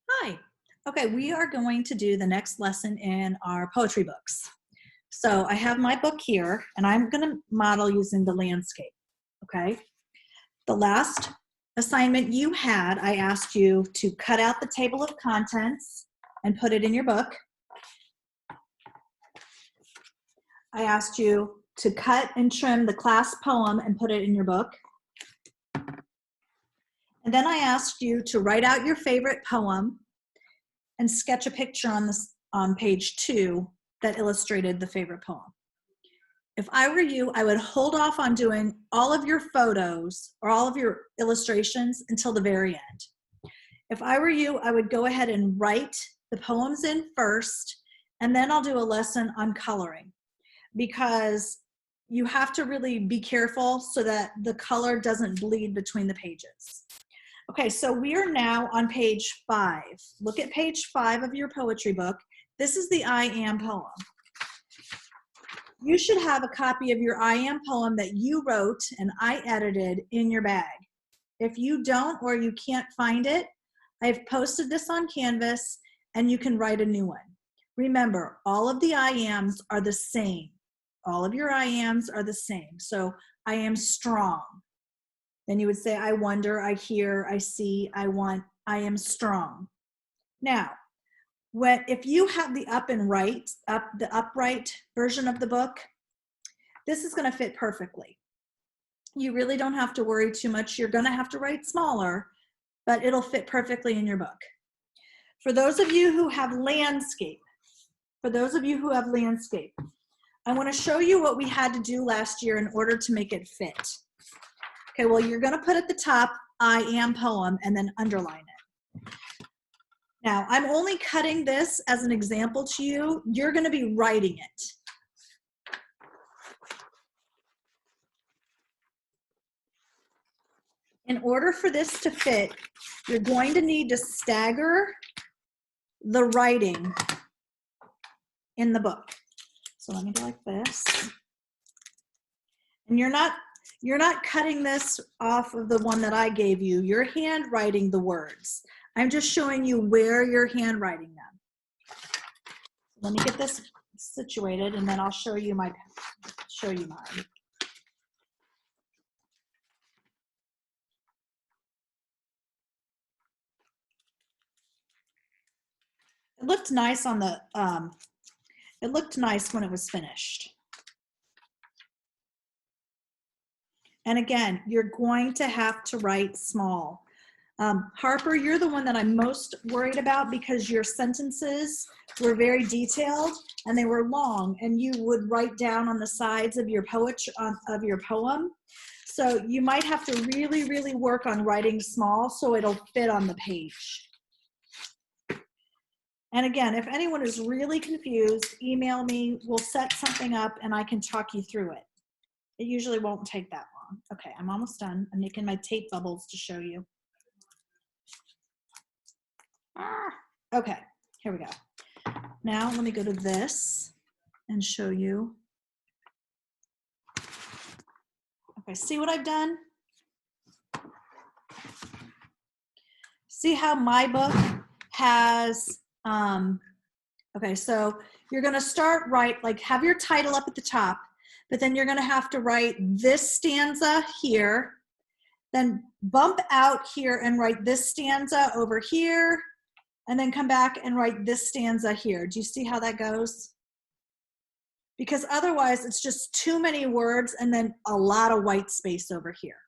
Hi. Okay, we are going to do the next lesson in our poetry books. So I have my book here, and I'm going to model using the landscape. Okay. The last assignment you had, I asked you to cut out the table of contents and put it in your book. I asked you to cut and trim the class poem and put it in your book. And then I asked you to write out your favorite poem and sketch a picture on page 2 that illustrated the favorite poem. If I were you, I would hold off on doing all of your photos or all of your illustrations until the very end. If I were you, I would go ahead and write the poems in first, and then I'll do a lesson on coloring, because you have to really be careful so that the color doesn't bleed between the pages. Okay, so we are now on page 5. Look at page 5 of your poetry book. This is the I Am poem. You should have a copy of your I Am poem that you wrote and I edited in your bag. If you don't or you can't find it, I've posted this on Canvas and you can write a new one. Remember, all of the I Ams are the same. All of your I Ams are the same. So I am strong. Then you would say, I wonder, I hear, I see, I want, I am strong. Now, if you have the the upright version of the book, this is going to fit perfectly. You really don't have to worry too much. You're going to have to write smaller, but it'll fit perfectly in your book. For those of you who have landscape, I want to show you what we had to do last year in order to make it fit. Okay, well, you're going to put at the top, I Am poem, and then underline it. Now, I'm only cutting this as an example to you. You're going to be writing it. In order for this to fit, you're going to need to stagger the writing in the book. So let me go like this. And you're not cutting this off of the one that I gave you. You're handwriting the words. I'm just showing you where you're handwriting them. Let me get this situated and then I'll show you mine. It looked nice on the, it looked nice when it was finished. And again, you're going to have to write small. Harper, you're the one that I'm most worried about because your sentences were very detailed and they were long, and you would write down on the sides of your poem. So you might have to really, really work on writing small so it'll fit on the page. And again, if anyone is really confused, email me, we'll set something up and I can talk you through it. It usually won't take that long. Okay, I'm almost done. I'm making my tape bubbles to show you. Okay, here we go. Now let me go to this and show you. Okay, see what I've done? See how my book has, okay, so you're gonna start have your title up at the top, but then you're gonna have to write this stanza here, then bump out here and write this stanza over here, and then come back and write this stanza here. Do you see how that goes? Because otherwise it's just too many words and then a lot of white space over here.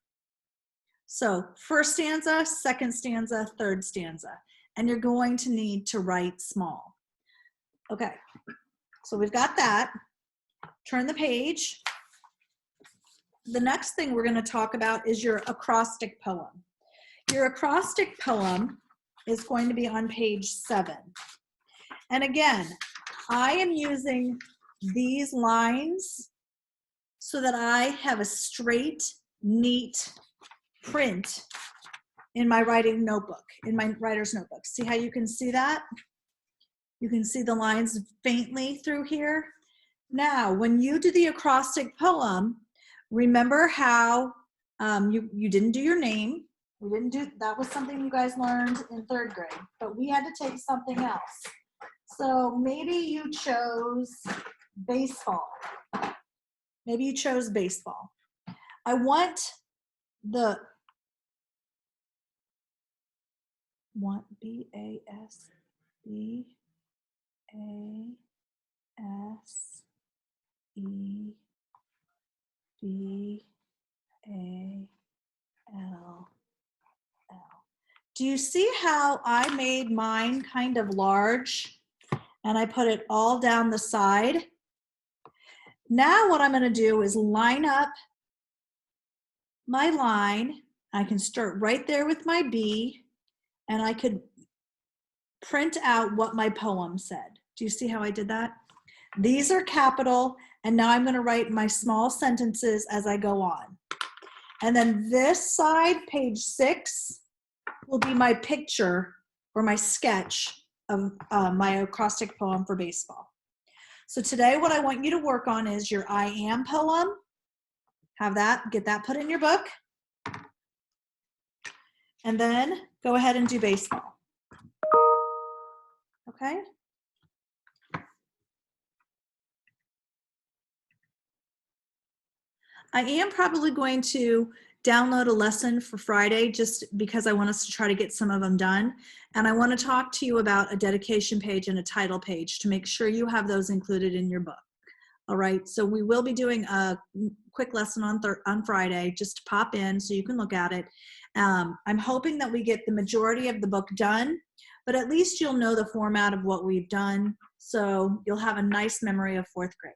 So first stanza, second stanza, third stanza, and you're going to need to write small. Okay, so we've got that. Turn the page. The next thing we're going to talk about is your acrostic poem. Your acrostic poem is going to be on page 7. And again, I am using these lines so that I have a straight, neat print in my writing notebook, in my writer's notebook. See how you can see that? You can see the lines faintly through here. Now, when you do the acrostic poem, remember how you didn't do your name. We didn't do, that was something you guys learned in 3rd grade, but we had to take something else. So maybe you chose baseball. Maybe you chose baseball. I want B-A-S-B-A-S-E-B-A-L-L. Do you see how I made mine kind of large and I put it all down the side? Now what I'm going to do is line up my line. I can start right there with my B, and I could print out what my poem said. Do you see how I did that? These are capital, and now I'm going to write my small sentences as I go on. And then this side, page 6, will be my picture or my sketch of my acrostic poem for baseball. So today what I want you to work on is your I am poem. Have that, get that put in your book. And then go ahead and do baseball. Okay? I am probably going to download a lesson for Friday just because I want us to try to get some of them done. And I want to talk to you about a dedication page and a title page to make sure you have those included in your book. All right, so we will be doing a quick lesson on Friday, just to pop in so you can look at it. I'm hoping that we get the majority of the book done, but at least you'll know the format of what we've done, so you'll have a nice memory of 4th grade.